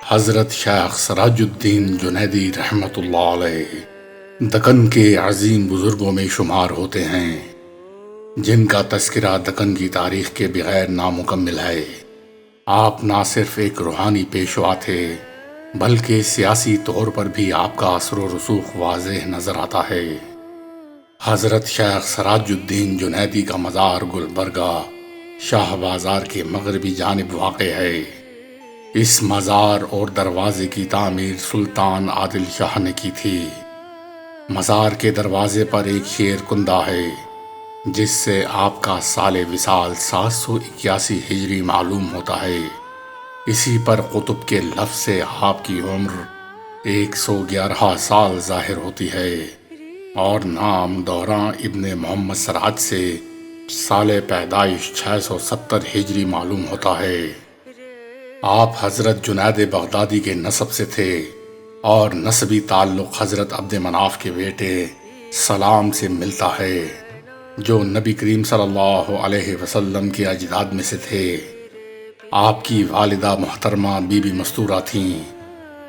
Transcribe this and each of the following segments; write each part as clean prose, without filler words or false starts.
حضرت شیخ سراج الدین جنیدی رحمۃ اللہ علیہ دکن کے عظیم بزرگوں میں شمار ہوتے ہیں، جن کا تذکرہ دکن کی تاریخ کے بغیر نامکمل ہے۔ آپ نہ صرف ایک روحانی پیشوا تھے بلکہ سیاسی طور پر بھی آپ کا اثر و رسوخ واضح نظر آتا ہے۔ حضرت شیخ سراج الدین جنیدی کا مزار گلبرگہ شاہ بازار کے مغربی جانب واقع ہے۔ اس مزار اور دروازے کی تعمیر سلطان عادل شاہ نے کی تھی۔ مزار کے دروازے پر ایک شیر کندہ ہے جس سے آپ کا سال وصال 781 ہجری معلوم ہوتا ہے۔ اسی پر قطب کے لفظ سے آپ کی عمر 111 سال ظاہر ہوتی ہے اور نام دوراں ابن محمد سراج سے سال پیدائش 670 ہجری معلوم ہوتا ہے۔ آپ حضرت جنید بغدادی کے نسب سے تھے اور نسبی تعلق حضرت عبد مناف کے بیٹے سلام سے ملتا ہے جو نبی کریم صلی اللہ علیہ وسلم کے اجداد میں سے تھے۔ آپ کی والدہ محترمہ بی بی مستورہ تھیں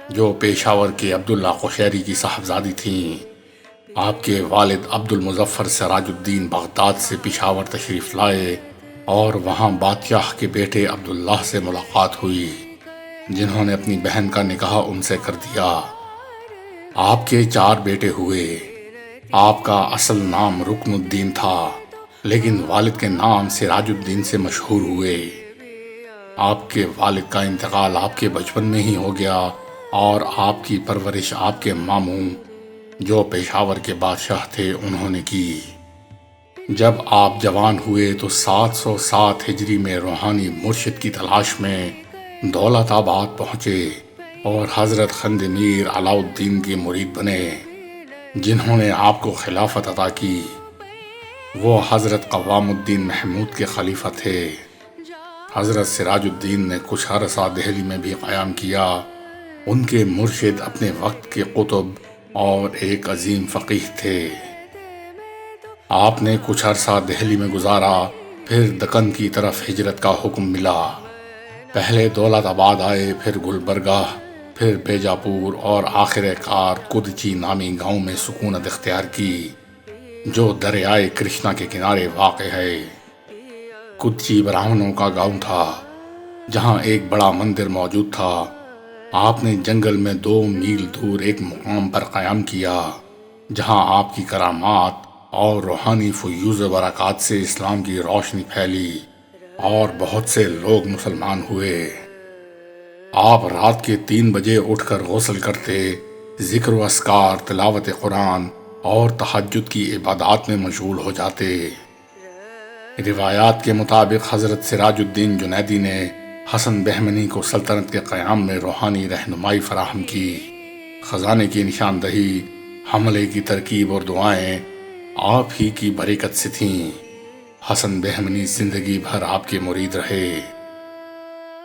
جو پشاور کے عبداللہ قشیری کی صاحبزادی تھیں۔ آپ کے والد عبد المظفر سراج الدین بغداد سے پشاور تشریف لائے اور وہاں بادشاہ کے بیٹے عبداللہ سے ملاقات ہوئی، جنہوں نے اپنی بہن کا نکاح ان سے کر دیا۔ آپ کے 4 بیٹے ہوئے۔ آپ کا اصل نام رکن الدین تھا لیکن والد کے نام سراج الدین سے مشہور ہوئے۔ آپ کے والد کا انتقال آپ کے بچپن میں ہی ہو گیا اور آپ کی پرورش آپ کے ماموں جو پشاور کے بادشاہ تھے انہوں نے کی۔ جب آپ جوان ہوئے تو 707 ہجری میں روحانی مرشد کی تلاش میں دولت آباد پہنچے اور حضرت خند میر علاء الدین کے مرید بنے، جنہوں نے آپ کو خلافت عطا کی۔ وہ حضرت قوام الدین محمود کے خلیفہ تھے۔ حضرت سراج الدین نے کچھ عرصہ دہلی میں بھی قیام کیا۔ ان کے مرشد اپنے وقت کے قطب اور ایک عظیم فقیہ تھے۔ آپ نے کچھ عرصہ دہلی میں گزارا، پھر دکن کی طرف ہجرت کا حکم ملا۔ پہلے دولت آباد آئے، پھر گلبرگہ، پھر بیجاپور اور آخر کار کدچی نامی گاؤں میں سکونت اختیار کی جو دریائے کرشنا کے کنارے واقع ہے۔ کدچی براہمنوں کا گاؤں تھا جہاں ایک بڑا مندر موجود تھا۔ آپ نے جنگل میں 2 میل دور ایک مقام پر قیام کیا جہاں آپ کی کرامات اور روحانی فیوض و برکات سے اسلام کی روشنی پھیلی اور بہت سے لوگ مسلمان ہوئے۔ آپ رات کے 3 بجے اٹھ کر غسل کرتے، ذکر و اذکار، تلاوت قرآن اور تہجد کی عبادات میں مشغول ہو جاتے۔ روایات کے مطابق حضرت سراج الدین جنیدی نے حسن بہمنی کو سلطنت کے قیام میں روحانی رہنمائی فراہم کی۔ خزانے کی نشاندہی، حملے کی ترکیب اور دعائیں آپ ہی کی برکت سے تھیں۔ حسن بہمنی زندگی بھر آپ کے مرید رہے۔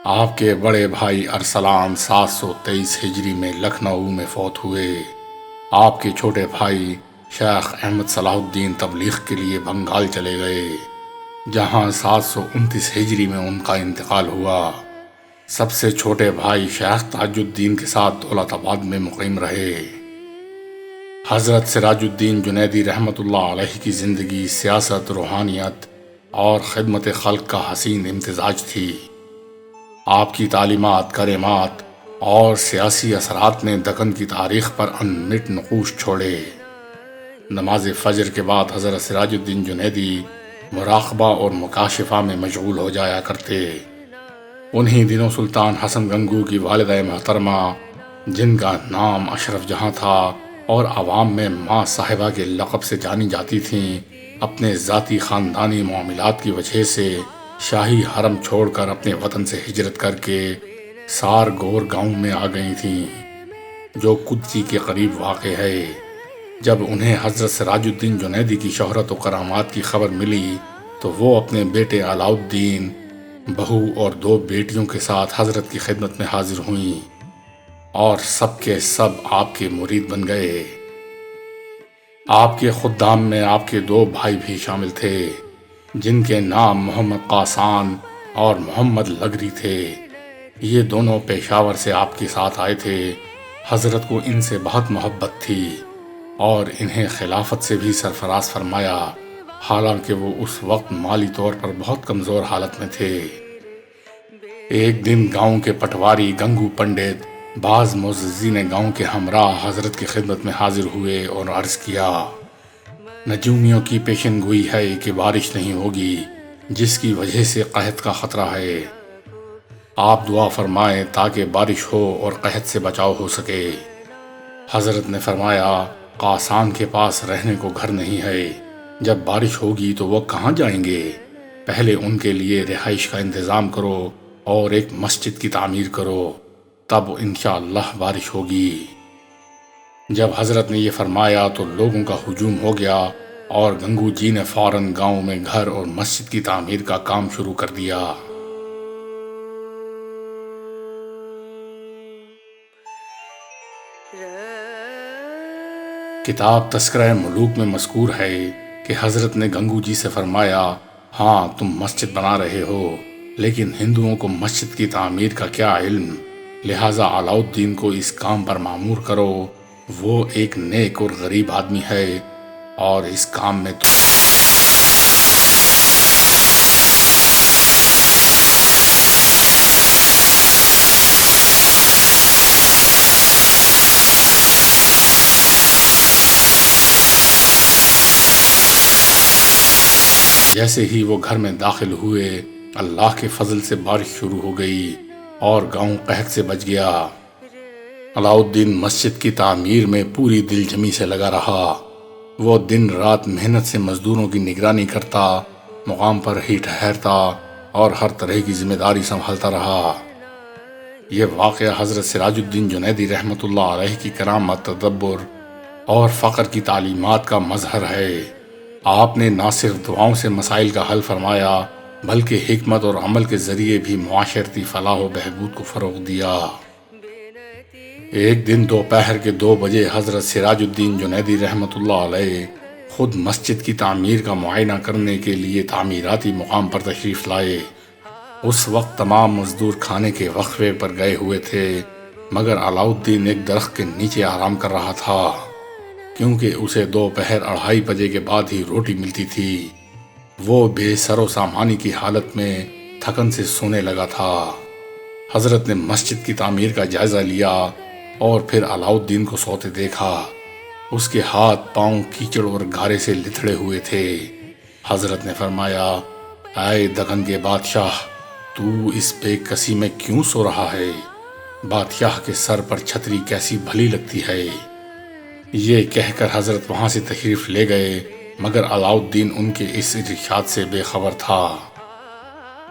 آپ کے بڑے بھائی ارسلان 723 ہجری میں لکھنؤ میں فوت ہوئے۔ آپ کے چھوٹے بھائی شیخ احمد صلاح الدین تبلیغ کے لیے بنگال چلے گئے جہاں 729 ہجری میں ان کا انتقال ہوا۔ سب سے چھوٹے بھائی شیخ تاج الدین کے ساتھ دولت آباد میں مقیم رہے۔ حضرت سراج الدین جنیدی رحمۃ اللہ علیہ کی زندگی سیاست، روحانیت اور خدمت خلق کا حسین امتزاج تھی۔ آپ کی تعلیمات، کرامات اور سیاسی اثرات نے دکن کی تاریخ پر انمٹ نقوش چھوڑے۔ نماز فجر کے بعد حضرت سراج الدین جنیدی مراقبہ اور مکاشفہ میں مشغول ہو جایا کرتے۔ انہی دنوں سلطان حسن گنگو کی والدہ محترمہ، جن کا نام اشرف جہاں تھا اور عوام میں ماں صاحبہ کے لقب سے جانی جاتی تھیں، اپنے ذاتی خاندانی معاملات کی وجہ سے شاہی حرم چھوڑ کر اپنے وطن سے ہجرت کر کے سارگور گاؤں میں آ گئی تھیں جو کدچی کے قریب واقع ہے۔ جب انہیں حضرت سراج الدین جنیدی کی شہرت و کرامات کی خبر ملی تو وہ اپنے بیٹے علاء الدین، بہو اور 2 بیٹیوں کے ساتھ حضرت کی خدمت میں حاضر ہوئیں اور سب کے سب آپ کے مرید بن گئے۔ آپ کے خدام میں آپ کے 2 بھائی بھی شامل تھے جن کے نام محمد قاسان اور محمد لگری تھے۔ یہ دونوں پیشاور سے آپ کے ساتھ آئے تھے۔ حضرت کو ان سے بہت محبت تھی اور انہیں خلافت سے بھی سرفراز فرمایا، حالانکہ وہ اس وقت مالی طور پر بہت کمزور حالت میں تھے۔ ایک دن گاؤں کے پٹواری گنگو پنڈت بعض معززین گاؤں کے ہمراہ حضرت کی خدمت میں حاضر ہوئے اور عرض کیا، نجومیوں کی پیشن گوئی ہے کہ بارش نہیں ہوگی، جس کی وجہ سے قحط کا خطرہ ہے۔ آپ دعا فرمائیں تاکہ بارش ہو اور قحط سے بچاؤ ہو سکے۔ حضرت نے فرمایا، قاسان کے پاس رہنے کو گھر نہیں ہے، جب بارش ہوگی تو وہ کہاں جائیں گے؟ پہلے ان کے لیے رہائش کا انتظام کرو اور ایک مسجد کی تعمیر کرو، تب انشاءاللہ بارش ہوگی۔ جب حضرت نے یہ فرمایا تو لوگوں کا ہجوم ہو گیا اور گنگو جی نے فوراً گاؤں میں گھر اور مسجد کی تعمیر کا کام شروع کر دیا۔ کتاب تذکرہ ملوک میں مذکور ہے کہ حضرت نے گنگو جی سے فرمایا، ہاں تم مسجد بنا رہے ہو، لیکن ہندوؤں کو مسجد کی تعمیر کا کیا علم، لہٰذا علاؤالدین کو اس کام پر مامور کرو، وہ ایک نیک اور غریب آدمی ہے اور اس کام میں جیسے ہی وہ گھر میں داخل ہوئے، اللہ کے فضل سے بارش شروع ہو گئی اور گاؤں قحط سے بچ گیا۔ علاؤالدین مسجد کی تعمیر میں پوری دل جمی سے لگا رہا۔ وہ دن رات محنت سے مزدوروں کی نگرانی کرتا، مقام پر ہی ٹھہرتا اور ہر طرح کی ذمہ داری سنبھالتا رہا۔ یہ واقعہ حضرت سراج الدین جنیدی رحمۃ اللہ علیہ کی کرامت، تدبر اور فقر کی تعلیمات کا مظہر ہے۔ آپ نے نہ صرف دعاؤں سے مسائل کا حل فرمایا، بلکہ حکمت اور عمل کے ذریعے بھی معاشرتی فلاح و بہبود کو فروغ دیا۔ ایک دن دوپہر کے 2 بجے حضرت سراج الدین جنیدی رحمۃ اللہ علیہ خود مسجد کی تعمیر کا معائنہ کرنے کے لیے تعمیراتی مقام پر تشریف لائے۔ اس وقت تمام مزدور کھانے کے وقفے پر گئے ہوئے تھے، مگر علاؤالدین ایک درخت کے نیچے آرام کر رہا تھا، کیونکہ اسے دوپہر 2:30 بجے کے بعد ہی روٹی ملتی تھی۔ وہ بے سر و سامانی کی حالت میں تھکن سے سونے لگا تھا۔ حضرت نے مسجد کی تعمیر کا جائزہ لیا اور پھر علاؤالدین کو سوتے دیکھا۔ اس کے ہاتھ پاؤں کیچڑ اور گارے سے لتھڑے ہوئے تھے۔ حضرت نے فرمایا، اے دکن کے بادشاہ، تو اس بے کسی میں کیوں سو رہا ہے؟ بادشاہ کے سر پر چھتری کیسی بھلی لگتی ہے۔ یہ کہہ کر حضرت وہاں سے تشریف لے گئے، مگر علاؤالدین ان کے اس ارشاد سے بے خبر تھا۔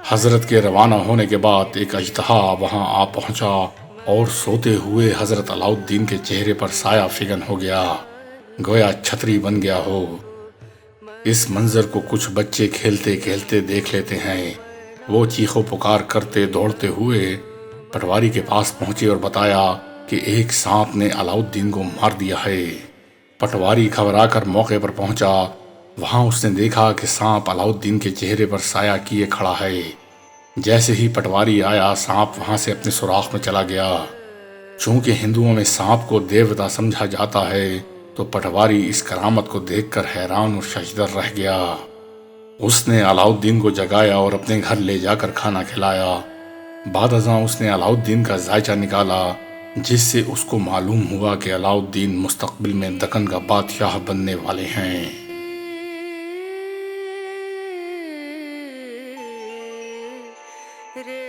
حضرت کے روانہ ہونے کے بعد ایک اژدہا وہاں آ پہنچا اور سوتے ہوئے حضرت علاؤالدین کے چہرے پر سایہ فگن ہو گیا، گویا چھتری بن گیا ہو۔ اس منظر کو کچھ بچے کھیلتے کھیلتے دیکھ لیتے ہیں۔ وہ چیخو پکار کرتے دوڑتے ہوئے پٹواری کے پاس پہنچے اور بتایا کہ ایک سانپ نے علاؤالدین کو مار دیا ہے۔ پٹواری گھبرا کر موقع پر پہنچا۔ وہاں اس نے دیکھا کہ سانپ علاؤالدین کے چہرے پر سایہ کیے کھڑا ہے۔ جیسے ہی پٹواری آیا، سانپ وہاں سے اپنے سوراخ میں چلا گیا۔ چونکہ ہندوؤں میں سانپ کو دیوتا سمجھا جاتا ہے، تو پٹواری اس کرامت کو دیکھ کر حیران اور ششدر رہ گیا۔ اس نے علاؤالدین کو جگایا اور اپنے گھر لے جا کر کھانا کھلایا۔ بعد ازاں اس نے علاؤالدین کا ذائچہ نکالا، جس سے اس کو معلوم ہوا کہ علاؤالدین مستقبل میں دکن کا بادشاہ بننے والے ہیں۔ رے